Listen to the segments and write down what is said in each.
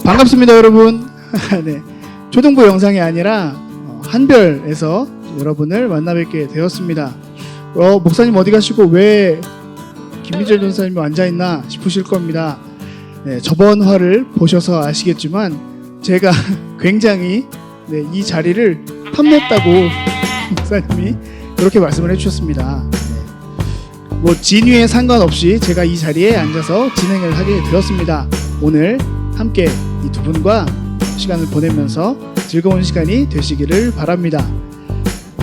반갑습니다, 여러분. 네, 초등부 영상이 아니라 한별에서 여러분을 만나뵙게 되었습니다. 목사님 어디 가시고 왜 김민철 전사님이 앉아있나 싶으실 겁니다. 네, 저번 화를 보셔서 아시겠지만 제가 굉장히 이 자리를 탐냈다고 목사님이 그렇게 말씀을 해주셨습니다. 뭐 진위에 상관없이 제가 이 자리에 앉아서 진행을 하게 되었습니다. 오늘 함께 이 두 분과 시간을 보내면서 즐거운 시간이 되시기를 바랍니다.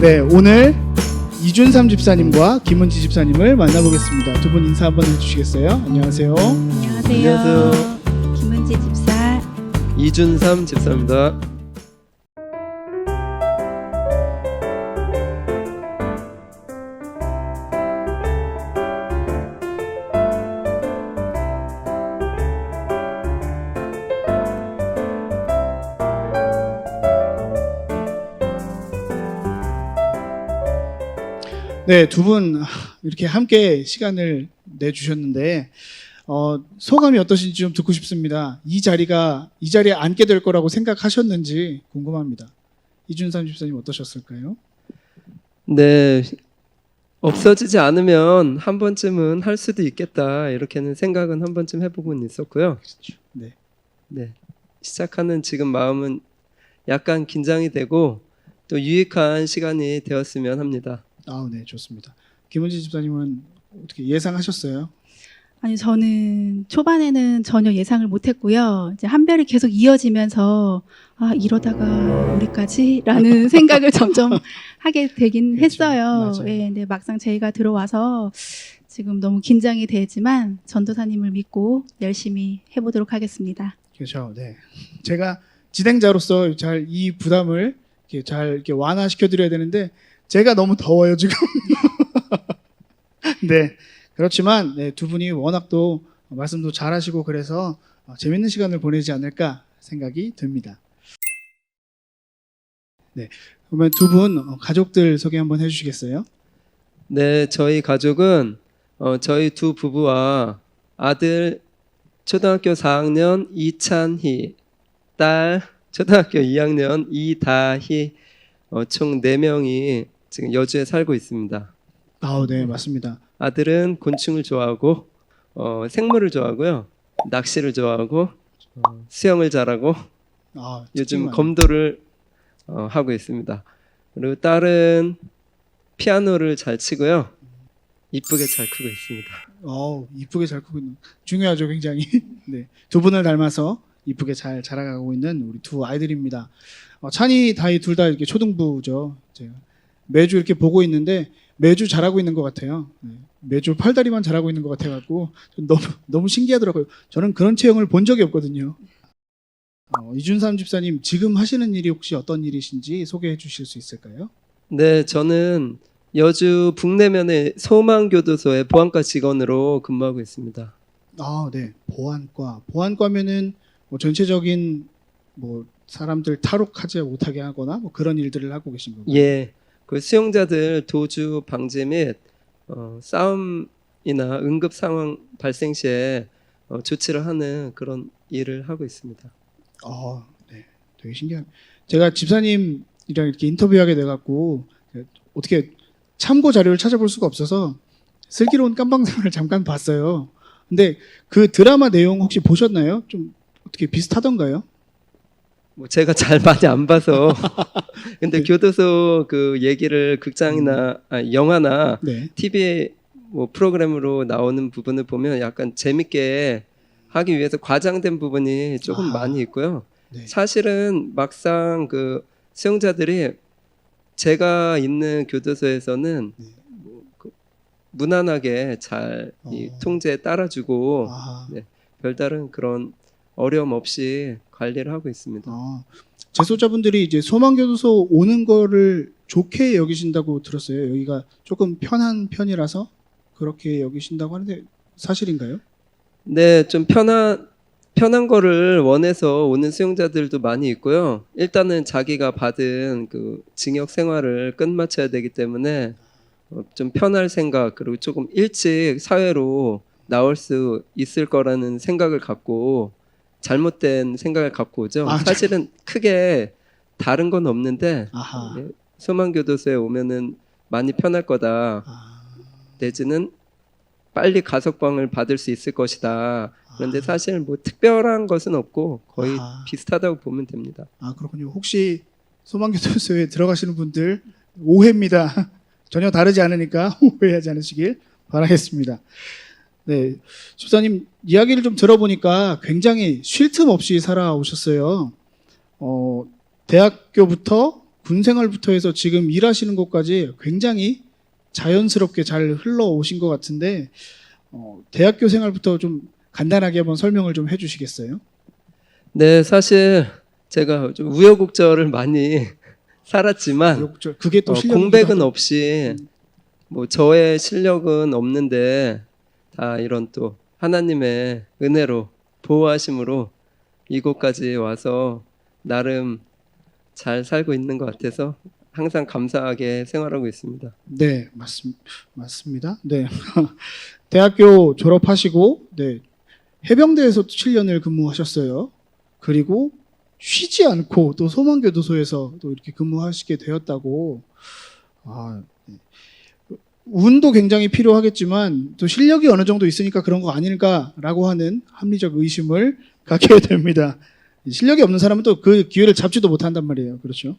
네, 오늘 이준삼 집사님과 김은지 집사님을 만나보겠습니다. 두 분 인사 한번 해주시겠어요? 안녕하세요. 안녕하세요. 김은지 집사. 이준삼 집사입니다. 네, 두 분 이렇게 함께 시간을 내주셨는데 소감이 어떠신지 좀 듣고 싶습니다. 이 자리에 앉게 될 거라고 생각하셨는지 궁금합니다. 이준삼 집사님 어떠셨을까요? 네, 없어지지 않으면 한 번쯤은 할 수도 있겠다 이렇게는 생각은 한 번쯤 해보곤 있었고요. 그렇죠. 네, 시작하는 지금 마음은 약간 긴장이 되고 또 유익한 시간이 되었으면 합니다. 네, 좋습니다. 김은지 집사님은 어떻게 예상하셨어요? 아니, 저는 초반에는 전혀 예상을 못했고요. 이제 한별이 계속 이어지면서 이러다가 우리까지라는 생각을 점점 하게 되긴 그렇죠. 했어요. 맞아요. 네, 근데 막상 저희가 들어와서 지금 너무 긴장이 되지만 전도사님을 믿고 열심히 해보도록 하겠습니다. 그렇죠. 네, 제가 진행자로서 잘 이 부담을 잘 완화시켜 드려야 되는데 제가 너무 더워요 지금. 네, 그렇지만 두 분이 워낙 또 말씀도 잘하시고 그래서 재밌는 시간을 보내지 않을까 생각이 듭니다. 네, 그러면 두 분 가족들 소개 한번 해주시겠어요? 네, 저희 가족은 저희 두 부부와 아들 초등학교 4학년 이찬희, 딸 초등학교 2학년 이다희, 총 4명이 지금 여주에 살고 있습니다. 네, 맞습니다. 아들은 곤충을 좋아하고 생물을 좋아하고요, 낚시를 좋아하고 수영을 잘하고 요즘 검도를 하고 있습니다. 그리고 딸은 피아노를 잘 치고요, 이쁘게 잘 크고 있습니다. 이쁘게 잘 크고 있는, 중요하죠, 굉장히. 네, 두 분을 닮아서 이쁘게 잘 자라가고 있는 우리 두 아이들입니다. 찬이, 다희 둘 다 이렇게 초등부죠. 제가 매주 이렇게 보고 있는데 매주 잘하고 있는 것 같아요. 네, 매주 팔다리만 잘하고 있는 것 같아갖고 너무 신기하더라고요. 저는 그런 체형을 본 적이 없거든요. 이준삼 집사님, 지금 하시는 일이 혹시 어떤 일이신지 소개해 주실 수 있을까요? 네, 저는 여주 북내면의 소망교도소의 보안과 직원으로 근무하고 있습니다. 네, 보안과면은 전체적인 사람들 탈옥하지 못하게 하거나 그런 일들을 하고 계신 건가요? 예, 그 수용자들 도주 방지 및 싸움이나 응급 상황 발생 시에 조치를 하는 그런 일을 하고 있습니다. 네, 되게 신기한. 제가 집사님이랑 이렇게 인터뷰하게 돼갖고 어떻게 참고 자료를 찾아볼 수가 없어서 슬기로운 깜방상을 잠깐 봤어요. 근데 그 드라마 내용 혹시 보셨나요? 좀 어떻게 비슷하던가요? 제가 잘 많이 안 봐서 근데 네. 교도소 그 얘기를 극장이나 영화나 네. TV 프로그램으로 나오는 부분을 보면 약간 재밌게 하기 위해서 과장된 부분이 조금 많이 있고요. 네. 사실은 막상 그 수용자들이 제가 있는 교도소에서는 무난하게 잘 이 통제에 따라주고 네, 별다른 그런 어려움 없이 관리를 하고 있습니다. 재소자분들이 이제 소망교도소 오는 거를 좋게 여기신다고 들었어요. 여기가 조금 편한 편이라서 그렇게 여기신다고 하는데 사실인가요? 네, 좀 편한 거를 원해서 오는 수용자들도 많이 있고요. 일단은 자기가 받은 그 징역 생활을 끝마쳐야 되기 때문에 좀 편할 생각, 그리고 조금 일찍 사회로 나올 수 있을 거라는 생각을 갖고 잘못된 생각을 갖고 오죠. 아, 사실은 크게 다른 건 없는데 아하. 소망교도소에 오면은 많이 편할 거다. 아, 내지는 빨리 가석방을 받을 수 있을 것이다. 그런데 아. 사실 뭐 특별한 것은 없고 거의 아하. 비슷하다고 보면 됩니다. 아, 그렇군요. 혹시 소망교도소에 들어가시는 분들 오해입니다. 전혀 다르지 않으니까 오해하지 않으시길 바라겠습니다. 네, 집사님 이야기를 좀 들어보니까 굉장히 쉴 틈 없이 살아오셨어요. 대학교부터 군생활부터 해서 지금 일하시는 것까지 굉장히 자연스럽게 잘 흘러오신 것 같은데 대학교 생활부터 좀 간단하게 한번 설명을 좀 해주시겠어요? 네, 사실 제가 좀 우여곡절을 많이 살았지만 그게 또 실력이기도 공백은 하고. 없이 뭐 저의 실력은 없는데 다 이런 또 하나님의 은혜로 보호하심으로 이곳까지 와서 나름 잘 살고 있는 것 같아서 항상 감사하게 생활하고 있습니다. 네, 맞습니다. 네. 대학교 졸업하시고, 네. 해병대에서 7년을 근무하셨어요. 그리고 쉬지 않고 또 소망교도소에서 또 이렇게 근무하시게 되었다고. 아, 네. 운도 굉장히 필요하겠지만 또 실력이 어느 정도 있으니까 그런 거 아닐까라고 하는 합리적 의심을 갖게 됩니다. 실력이 없는 사람은 또 그 기회를 잡지도 못한단 말이에요. 그렇죠?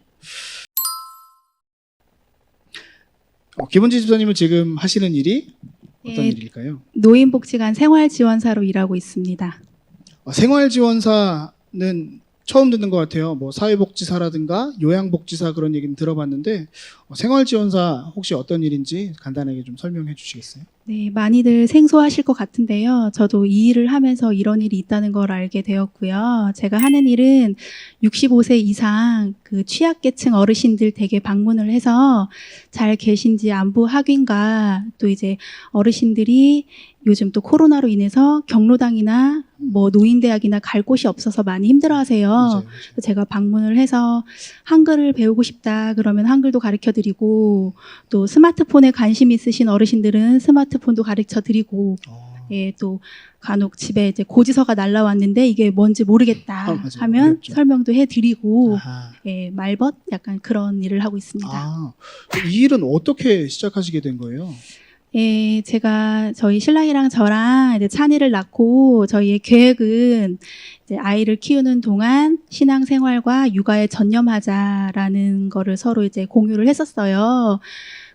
김은지 집사님은 지금 하시는 일이 어떤 예, 일일까요? 노인복지관 생활지원사로 일하고 있습니다. 생활지원사는 처음 듣는 것 같아요. 뭐 사회복지사라든가 요양복지사 그런 얘기는 들어봤는데 생활지원사 혹시 어떤 일인지 간단하게 좀 설명해 주시겠어요? 네, 많이들 생소하실 것 같은데요. 저도 이 일을 하면서 이런 일이 있다는 걸 알게 되었고요. 제가 하는 일은 65세 이상 그 취약계층 어르신들 댁에 방문을 해서 잘 계신지 안부 확인과 또 이제 어르신들이 요즘 또 코로나로 인해서 경로당이나 뭐 노인대학이나 갈 곳이 없어서 많이 힘들어하세요. 맞아요. 그래서 제가 방문을 해서 한글을 배우고 싶다 그러면 한글도 가르쳐 드리고 또 스마트폰에 관심 있으신 어르신들은 스마트폰도 가르쳐 드리고 예, 또 간혹 집에 이제 고지서가 날라왔는데 이게 뭔지 모르겠다 맞아요. 하면 어렵죠. 설명도 해 드리고 아하. 예, 말벗 약간 그런 일을 하고 있습니다. 이 일은 어떻게 시작하시게 된 거예요? 예, 제가 저희 신랑이랑 저랑 이제 찬이를 낳고 저희의 계획은 이제 아이를 키우는 동안 신앙생활과 육아에 전념하자라는 거를 서로 이제 공유를 했었어요.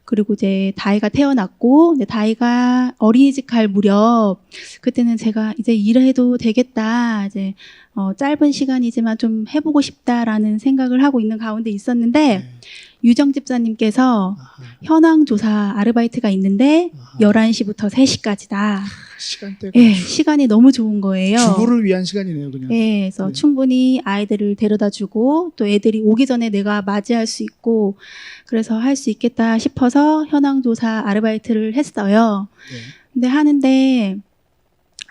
그리고 이제 다이가 태어났고 이제 다이가 어린이집 갈 무렵 그때는 제가 이제 일을 해도 되겠다 이제 짧은 시간이지만 좀 해보고 싶다라는 생각을 하고 있는 가운데 있었는데 네. 유정 집사님께서 아하. 현황 조사 아르바이트가 있는데 아하. 11시부터 3시까지다. 시간대가 예, 시간이 너무 좋은 거예요. 주부를 위한 시간이네요, 그냥. 예, 그래서 네. 충분히 아이들을 데려다 주고 또 애들이 오기 전에 내가 맞이할 수 있고 그래서 할 수 있겠다 싶어서 현황조사 아르바이트를 했어요. 네. 근데 하는데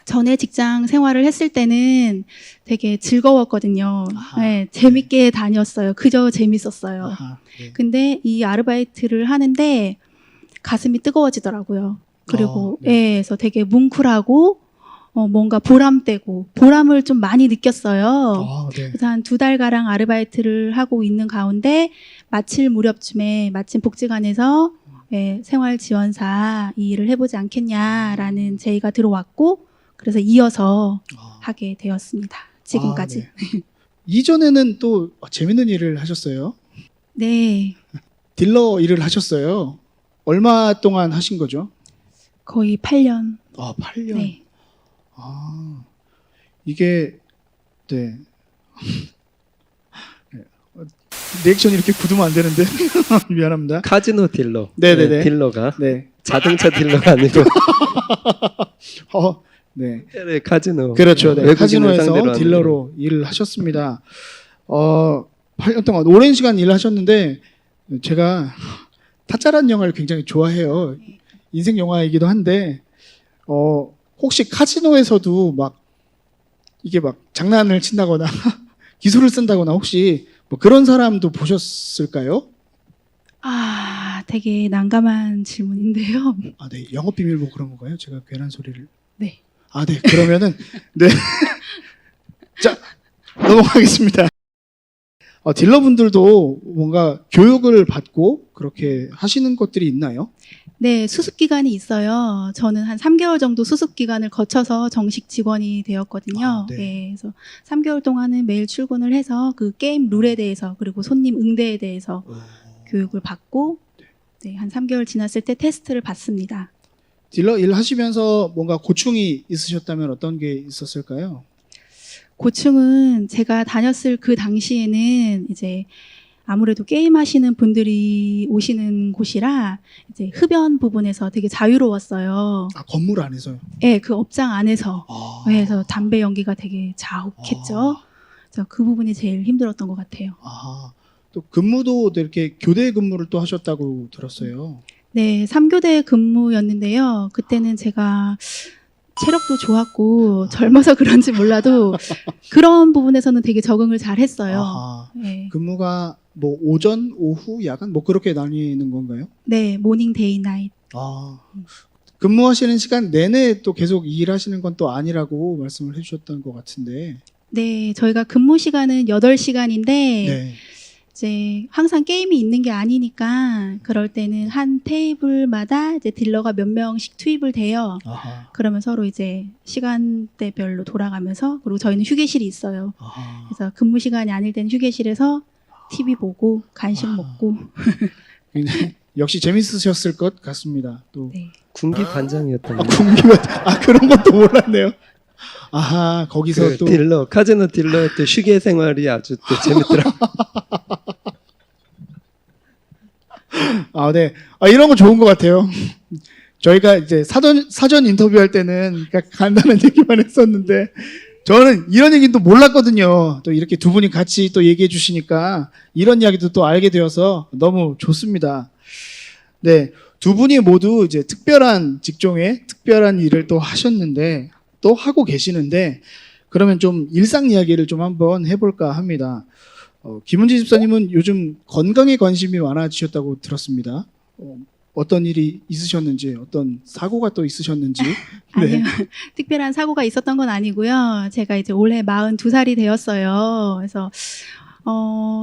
전에 직장 생활을 했을 때는 되게 즐거웠거든요. 아하. 예, 재밌게 다녔어요. 그저 재밌었어요. 아하. 네. 근데 이 아르바이트를 하는데 가슴이 뜨거워지더라고요. 그리고 네. 예, 그래서 되게 뭉클하고 뭔가 보람되고 보람을 좀 많이 느꼈어요. 네. 그래서 한 2달가량 아르바이트를 하고 있는 가운데 마칠 무렵쯤에 마침 복지관에서 예, 생활지원사 이 일을 해보지 않겠냐라는 제의가 들어왔고 그래서 이어서 하게 되었습니다. 지금까지. 네. 이전에는 또 재밌는 일을 하셨어요. 네, 딜러 일을 하셨어요. 얼마 동안 하신 거죠? 거의 8년. 8년. 네. 이게 네. 네. 리액션이 이렇게 굳으면 안 되는데 미안합니다. 카지노 딜러. 네네네. 네, 딜러가 네. 자동차 딜러가 아니고 네. 네, 카지노. 그렇죠. 네. 외국인을 카지노에서 상대로 하는 딜러로 일을 하셨습니다. 8년 동안 오랜 시간 일을 하셨는데 제가 타짜라는 영화를 굉장히 좋아해요. 인생 영화이기도 한데 혹시 카지노에서도 막 이게 막 장난을 친다거나 기술을 쓴다거나 혹시 뭐 그런 사람도 보셨을까요? 되게 난감한 질문인데요. 네. 영업 비밀 뭐 그런 건가요? 제가 괜한 소리를. 네. 네. 그러면은 네. 자, 넘어가겠습니다. 딜러분들도 뭔가 교육을 받고 그렇게 하시는 것들이 있나요? 네, 수습 기간이 있어요. 저는 한 3개월 정도 수습 기간을 거쳐서 정식 직원이 되었거든요. 아, 네. 네, 그래서 3개월 동안은 매일 출근을 해서 그 게임 룰에 대해서 그리고 손님 응대에 대해서 교육을 받고 네, 한 3개월 지났을 때 테스트를 받습니다. 딜러 일 하시면서 뭔가 고충이 있으셨다면 어떤 게 있었을까요? 고충은 제가 다녔을 그 당시에는 이제 아무래도 게임 하시는 분들이 오시는 곳이라 이제 흡연 부분에서 되게 자유로웠어요. 아, 건물 안에서요. 네, 그 업장 안에서. 아, 그래서 담배 연기가 되게 자욱했죠. 그래서 그 부분이 제일 힘들었던 것 같아요. 아, 또 근무도 이렇게 교대 근무를 또 하셨다고 들었어요. 네, 3교대 근무였는데요. 그때는 제가 체력도 좋았고 젊어서 그런지 몰라도 그런 부분에서는 되게 적응을 잘 했어요. 아하. 네. 근무가 뭐 오전, 오후, 야간 뭐 그렇게 나뉘는 건가요? 네, 모닝, 데이, 나잇. 아, 근무하시는 시간 내내 또 계속 일하시는 건 또 아니라고 말씀을 해주셨던 것 같은데. 네, 저희가 근무 시간은 8시간인데 네. 이제 항상 게임이 있는 게 아니니까 그럴 때는 한 테이블마다 이제 딜러가 몇 명씩 투입을 돼요. 아하. 그러면 서로 이제 시간대별로 돌아가면서 그리고 저희는 휴게실이 있어요. 아하. 그래서 근무 시간이 아닐 때는 휴게실에서 TV 보고 간식 아. 먹고 굉장히 역시 재밌으셨을 것 같습니다. 또 네. 군기 반장이었던 거. 군기가 그런 것도 몰랐네요. 아하, 거기서 그 또 딜러 카지노 딜러의 또 휴게 생활이 아주 또 재밌더라고. 네. 이런 거 좋은 것 같아요. 저희가 이제 사전 인터뷰할 때는 그냥 간단한 얘기만 했었는데, 저는 이런 얘기도 몰랐거든요. 또 이렇게 두 분이 같이 또 얘기해 주시니까 이런 이야기도 또 알게 되어서 너무 좋습니다. 네. 두 분이 모두 이제 특별한 직종에 특별한 일을 또 하셨는데, 또 하고 계시는데, 그러면 좀 일상 이야기를 좀 한번 해볼까 합니다. 김은지 집사님은 요즘 건강에 관심이 많아지셨다고 들었습니다. 어떤 일이 있으셨는지, 어떤 사고가 또 있으셨는지. 아니요. 특별한 사고가 있었던 건 아니고요. 제가 이제 올해 42살이 되었어요. 그래서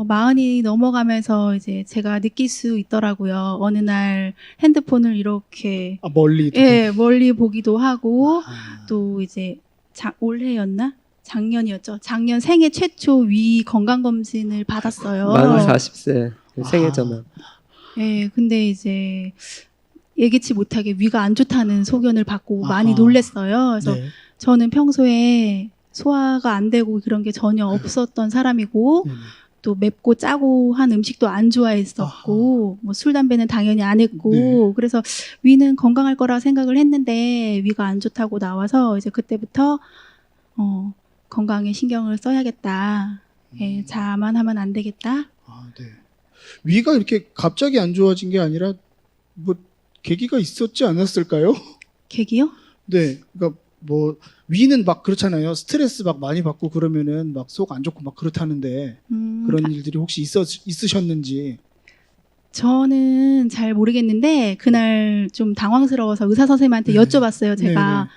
마흔이 넘어가면서 이제 제가 느낄 수 있더라고요. 어느 날 핸드폰을 이렇게 멀리. 예, 멀리 보기도 하고 아, 또 이제 올해였나? 작년이었죠. 작년 생애 최초 위 건강 검진을 받았어요. 만 40세 생애 전환. 예, 근데 이제 예기치 못하게 위가 안 좋다는 소견을 받고 아하. 많이 놀랐어요. 그래서 네. 저는 평소에 소화가 안 되고 그런 게 전혀 없었던 사람이고 네네. 또 맵고 짜고 한 음식도 안 좋아했었고 뭐 술 담배는 당연히 안 했고 네. 그래서 위는 건강할 거라 생각을 했는데 위가 안 좋다고 나와서 이제 그때부터 건강에 신경을 써야겠다. 예, 자만하면 안 되겠다. 네. 위가 이렇게 갑자기 안 좋아진 게 아니라 뭐 계기가 있었지 않았을까요? 계기요? 네. 그러니까 뭐 위는 막 그렇잖아요. 스트레스 막 많이 받고 그러면은 막 속 안 좋고 막 그렇다는데 그런 일들이 혹시 있으셨는지. 저는 잘 모르겠는데 그날 좀 당황스러워서 의사 선생님한테 네. 여쭤봤어요. 제가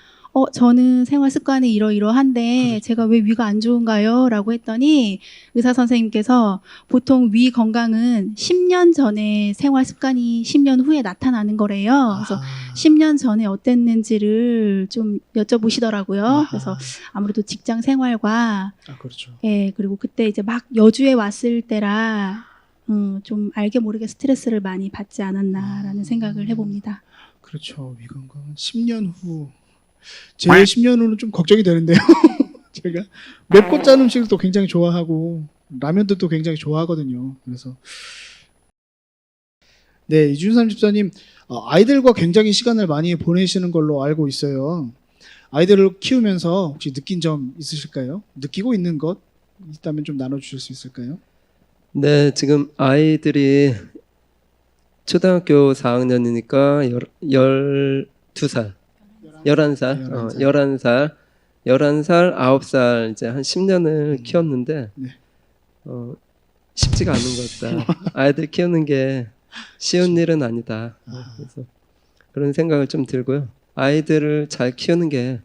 저는 생활 습관이 이러이러한데 그렇죠. 제가 왜 위가 안 좋은가요? 라고 했더니 의사 선생님께서 보통 위 건강은 10년 전에 생활 습관이 10년 후에 나타나는 거래요. 그래서 10년 전에 어땠는지를 좀 여쭤보시더라고요. 그래서 아무래도 직장 생활과 그렇죠. 예, 그리고 그때 이제 막 여주에 왔을 때라 좀 알게 모르게 스트레스를 많이 받지 않았나라는 생각을 해봅니다. 그렇죠. 위 건강은 10년 후. 제 10년 후는 좀 걱정이 되는데요. 제가 맵고 짠 음식을 또 굉장히 좋아하고 라면도 또 굉장히 좋아하거든요. 그래서 네, 이준삼 집사님 아이들과 굉장히 시간을 많이 보내시는 걸로 알고 있어요. 아이들을 키우면서 혹시 느낀 점 있으실까요? 느끼고 있는 것 있다면 좀 나눠주실 수 있을까요? 네, 지금 아이들이 초등학교 4학년이니까 12살, 11살, 11살, 9살 이제 한 10년을 키웠는데 네. 쉽지가 않은 것 같다. 아이들 키우는 게 쉬운 일은 아니다. 그래서 그런 생각을 좀 들고요. 아이들을 잘 키우는 게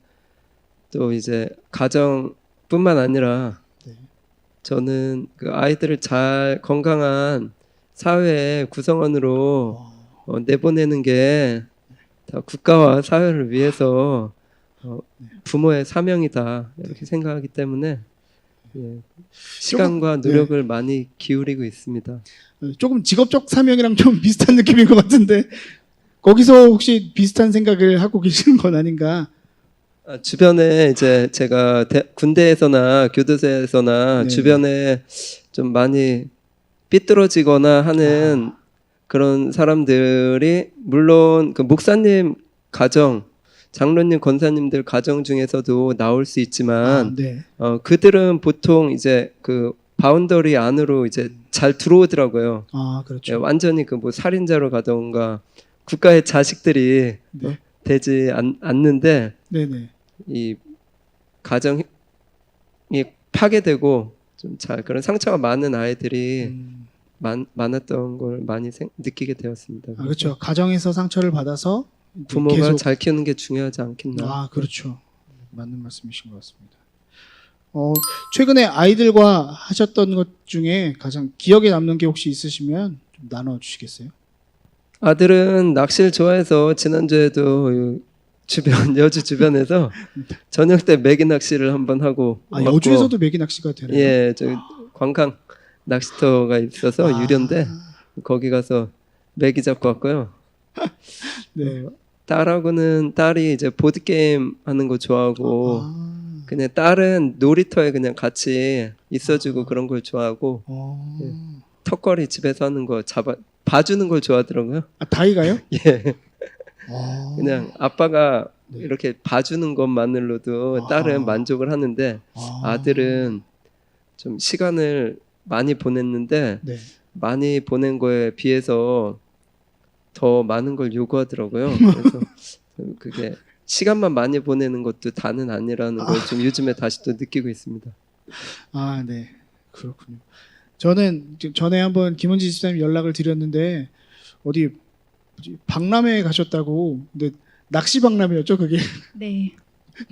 또 이제 가정 뿐만 아니라 네. 저는 그 아이들을 잘 건강한 사회 구성원으로 내보내는 게 다 국가와 사회를 위해서 부모의 사명이다 이렇게 생각하기 때문에 예, 시간과 노력을 많이 기울이고 있습니다. 조금 직업적 사명이랑 좀 비슷한 느낌인 것 같은데 거기서 혹시 비슷한 생각을 하고 계시는 건 아닌가? 주변에 이제 제가 군대에서나 교도소에서나 네네. 주변에 좀 많이 삐뚤어지거나 하는 그런 사람들이 물론 그 목사님 가정, 장로님, 권사님들 가정 중에서도 나올 수 있지만 네. 그들은 보통 이제 그 바운더리 안으로 이제 잘 들어오더라고요. 그렇죠. 예, 완전히 그 뭐 살인자로 가던가 국가의 자식들이 네. 되지 않는데 네네. 이 가정이 파괴되고 좀 잘 그런 상처가 많은 아이들이 많았던 걸 많이 느끼게 되었습니다. 그렇죠. 가정에서 상처를 받아서 부모가 계속 잘 키우는 게 중요하지 않겠나. 그렇죠. 맞는 말씀이신 것 같습니다. 최근에 아이들과 하셨던 것 중에 가장 기억에 남는 게 혹시 있으시면 좀 나눠 주시겠어요? 아들은 낚시를 좋아해서 지난주에도 여주 주변에서 저녁 때 메기 낚시를 한번 하고 왔고, 여주에서도 메기 낚시가 되나요? 예, 저 관광 낚시터가 있어서 유료인데 거기 가서 메기 잡고 왔고요. 네. 딸이 이제 보드 게임 하는 거 좋아하고 그냥 딸은 놀이터에 그냥 같이 있어주고 그런 걸 좋아하고 턱걸이 집에서 하는 거 봐주는 걸 좋아하더라고요. 다이가요? 예. 그냥 아빠가 이렇게 봐주는 것만으로도 딸은 만족을 하는데 아들은 좀 시간을 많이 보냈는데 네. 많이 보낸 거에 비해서 더 많은 걸 요구하더라고요. 그래서 그게 시간만 많이 보내는 것도 다는 아니라는 걸 좀 요즘에 다시 또 느끼고 있습니다. 네. 그렇군요. 저는 전에 한번 김은지 집사님 연락을 드렸는데 어디 박람회에 가셨다고. 근데 낚시 박람회였죠, 그게. 네.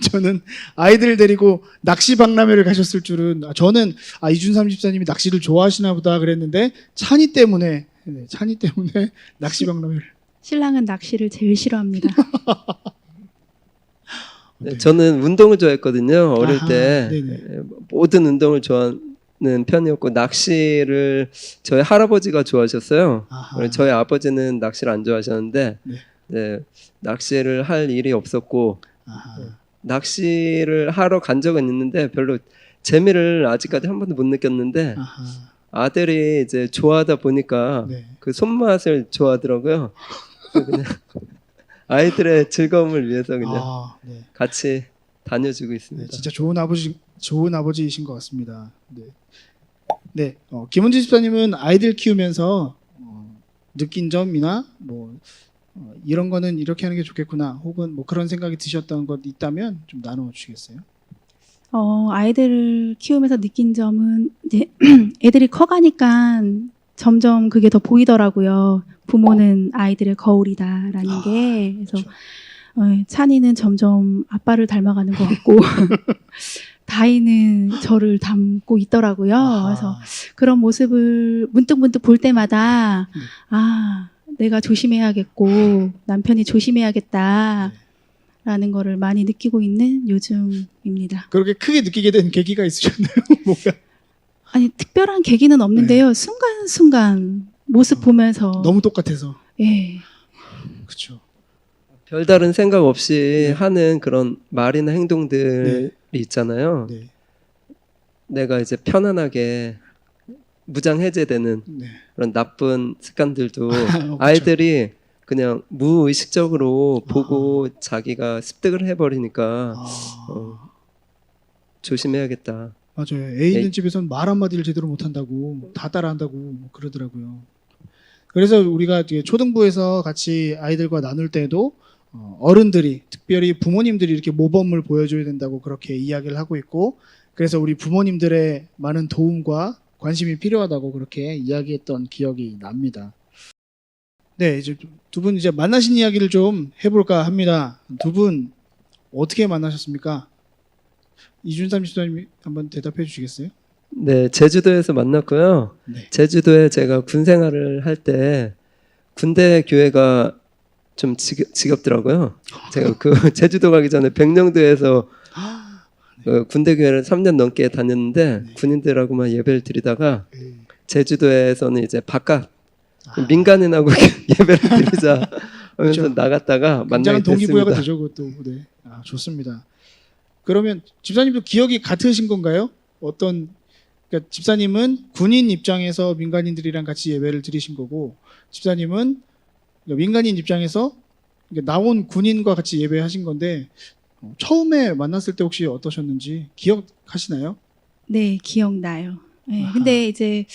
저는 아이들 데리고 낚시 박람회를 가셨을 줄은 저는 이준삼 집사님이 낚시를 좋아하시나 보다 그랬는데 찬이 때문에 낚시 박람회를. 신랑은 낚시를 제일 싫어합니다. 네, 저는 운동을 좋아했거든요. 어릴 때 네네. 모든 운동을 좋아하는 편이었고 낚시를 저희 할아버지가 좋아하셨어요. 저희 아버지는 낚시를 안 좋아하셨는데 네, 낚시를 할 일이 없었고 낚시를 하러 간 적은 있는데 별로 재미를 아직까지 한 번도 못 느꼈는데 아들이 이제 좋아하다 보니까 그 손맛을 좋아하더라고요. 그냥 아이들의 즐거움을 위해서 그냥 같이 다녀주고 있습니다. 진짜 좋은 아버지이신 것 같습니다. 네. 김은지 집사님은 아이들 키우면서 느낀 점이나 이런 거는 이렇게 하는 게 좋겠구나, 혹은 그런 생각이 드셨던 것 있다면 좀 나눠 주시겠어요? 아이들을 키우면서 느낀 점은 이제 애들이 커가니까 점점 그게 더 보이더라고요. 부모는 아이들의 거울이다라는 게. 그래서 찬이는 점점 아빠를 닮아가는 것 같고 다이는 저를 닮고 있더라고요. 그래서 그런 모습을 문득문득 볼 때마다 내가 조심해야겠고 남편이 조심해야겠다 라는 거를 많이 느끼고 있는 요즘입니다. 그렇게 크게 느끼게 된 계기가 있으셨나요? 뭐가? 아니, 특별한 계기는 없는데요. 순간순간 모습 보면서 너무 똑같아서. 예. 그렇죠. 별다른 생각 없이 하는 그런 말이나 행동들이 있잖아요. 내가 이제 편안하게 무장 해제되는 그런 나쁜 습관들도 아이들이 그냥 무의식적으로 보고 자기가 습득을 해버리니까 조심해야겠다. 맞아요. 애 있는 집에서는 말 한마디를 제대로 못한다고, 다 따라한다고 그러더라고요. 그래서 우리가 초등부에서 같이 아이들과 나눌 때도 어른들이, 특별히 부모님들이 이렇게 모범을 보여줘야 된다고 그렇게 이야기를 하고 있고, 그래서 우리 부모님들의 많은 도움과 관심이 필요하다고 그렇게 이야기했던 기억이 납니다. 네, 이제 두 분 이제 만나신 이야기를 좀 해볼까 합니다. 두 분 어떻게 만나셨습니까? 이준삼 집사님이 한번 대답해 주시겠어요? 네, 제주도에서 만났고요. 네. 제주도에 제가 군 생활을 할 때 군대 교회가 좀 지겹더라고요. 제가 그 제주도 가기 전에 백령도에서 군대 교회를 3년 넘게 다녔는데 군인들하고만 예배를 드리다가 제주도에서는 이제 바깥 민간인하고 예배를 드리자 하면서 그렇죠. 나갔다가 굉장한 만나게 동기부여가 됐습니다. 되죠, 그것도. 네. 아, 좋습니다. 그러면 집사님도 기억이 같으신 건가요? 그러니까 집사님은 군인 입장에서 민간인들이랑 같이 예배를 드리신 거고, 집사님은 민간인 입장에서 나온 군인과 같이 예배하신 건데, 처음에 만났을 때 혹시 어떠셨는지 기억하시나요? 네, 기억나요. 네, 아하. 근데 이제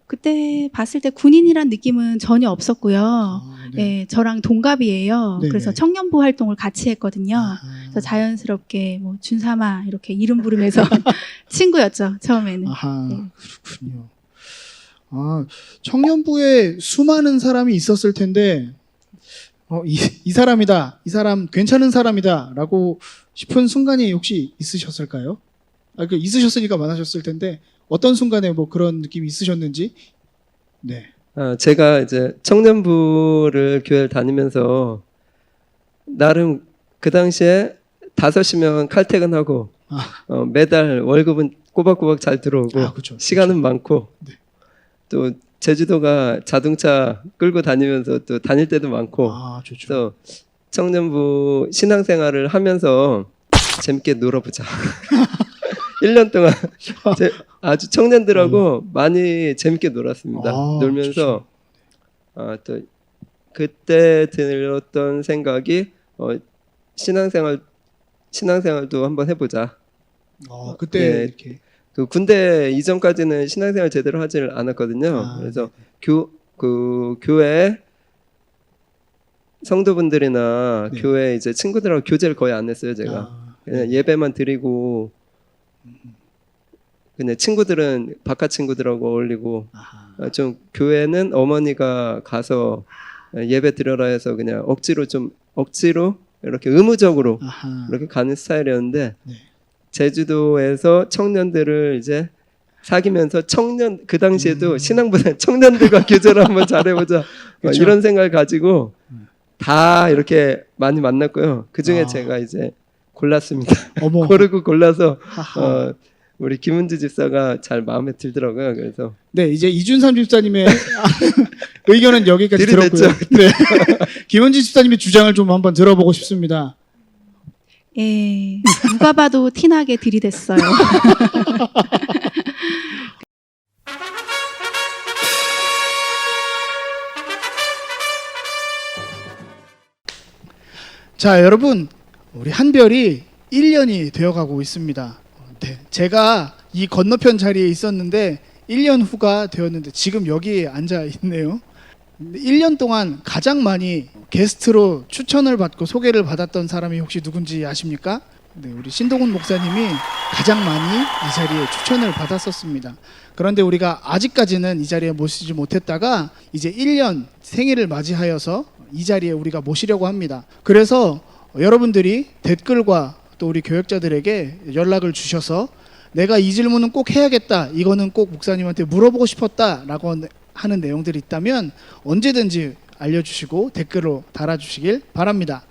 그때 봤을 때 군인이란 느낌은 전혀 없었고요. 아, 네, 저랑 동갑이에요. 네네. 그래서 청년부 활동을 같이 했거든요. 아하. 그래서 자연스럽게 뭐 준삼아 이렇게 이름 부르면서 친구였죠, 처음에는. 아하, 네. 그렇군요. 아, 청년부에 수많은 사람이 있었을 텐데, 이 사람이다, 이 사람 괜찮은 사람이다, 라고 싶은 순간이 혹시 있으셨을까요? 있으셨으니까 만나셨을 텐데, 어떤 순간에 뭐 그런 느낌이 있으셨는지? 네. 제가 이제 청년부를 교회를 다니면서 나름 그 당시에 5시면 칼퇴근하고 매달 월급은 꼬박꼬박 잘 들어오고 아, 그쵸. 시간은 많고 네. 또 제주도가 자동차 끌고 다니면서 또 다닐 때도 많고 아, 좋죠. 그래서 청년부 신앙생활을 하면서 재밌게 놀아보자. 1년 동안 아주 청년들하고 많이 재밌게 놀았습니다. 아, 놀면서 또 그때 들었던 생각이 신앙생활도 한번 해보자. 그때 네. 이렇게. 그 군대 이전까지는 신앙생활 제대로 하질 않았거든요. 그래서 그 교회 성도분들이나 네. 교회 이제 친구들하고 교제를 거의 안 했어요. 제가 그냥 예배만 드리고 그냥 친구들은 바깥 친구들하고 어울리고 좀 교회는 어머니가 가서 예배 드려라 해서 그냥 억지로 이렇게 의무적으로 아하. 이렇게 가는 스타일이었는데 네. 제주도에서 청년들을 이제 사귀면서 그 당시에도 신앙보다 청년들과 교제를 한번 잘해보자 그쵸. 이런 생각을 가지고 다 이렇게 많이 만났고요. 그 중에 아. 제가 이제 골랐습니다. 어머. 고르고 골라서 하하. 우리 김은지 집사가 잘 마음에 들더라고요. 그래서 네, 이제 이준삼 집사님의 의견은 여기까지 들이댔죠. 들었고요. 네. 김은지 집사님의 주장을 좀 한번 들어보고 싶습니다. 예, 누가 봐도 티나게 들이댔어요. 자, 여러분, 우리 한별이 1년이 되어가고 있습니다. 네, 제가 이 건너편 자리에 있었는데 1년 후가 되었는데 지금 여기에 앉아 있네요. 1년 동안 가장 많이 게스트로 추천을 받고 소개를 받았던 사람이 혹시 누군지 아십니까? 네, 우리 신동훈 목사님이 가장 많이 이 자리에 추천을 받았었습니다. 그런데 우리가 아직까지는 이 자리에 모시지 못했다가 이제 1년 생일을 맞이하여서 이 자리에 우리가 모시려고 합니다. 그래서 여러분들이 댓글과 또 우리 교역자들에게 연락을 주셔서 내가 이 질문은 꼭 해야겠다, 이거는 꼭 목사님한테 물어보고 싶었다라고 하는 내용들이 있다면 언제든지 알려주시고 댓글로 달아주시길 바랍니다.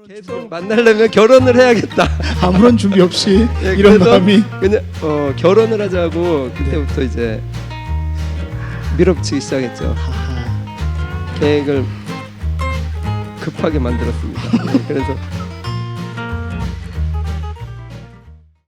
계속 만나려면 결혼을 해야겠다. 아무런 준비 없이 예, 이런 그래서 마음이. 그냥 결혼을 하자고 그때부터 이제 밀어붙이기 시작했죠. 하하. 계획을 급하게 만들었습니다. 네, 그래서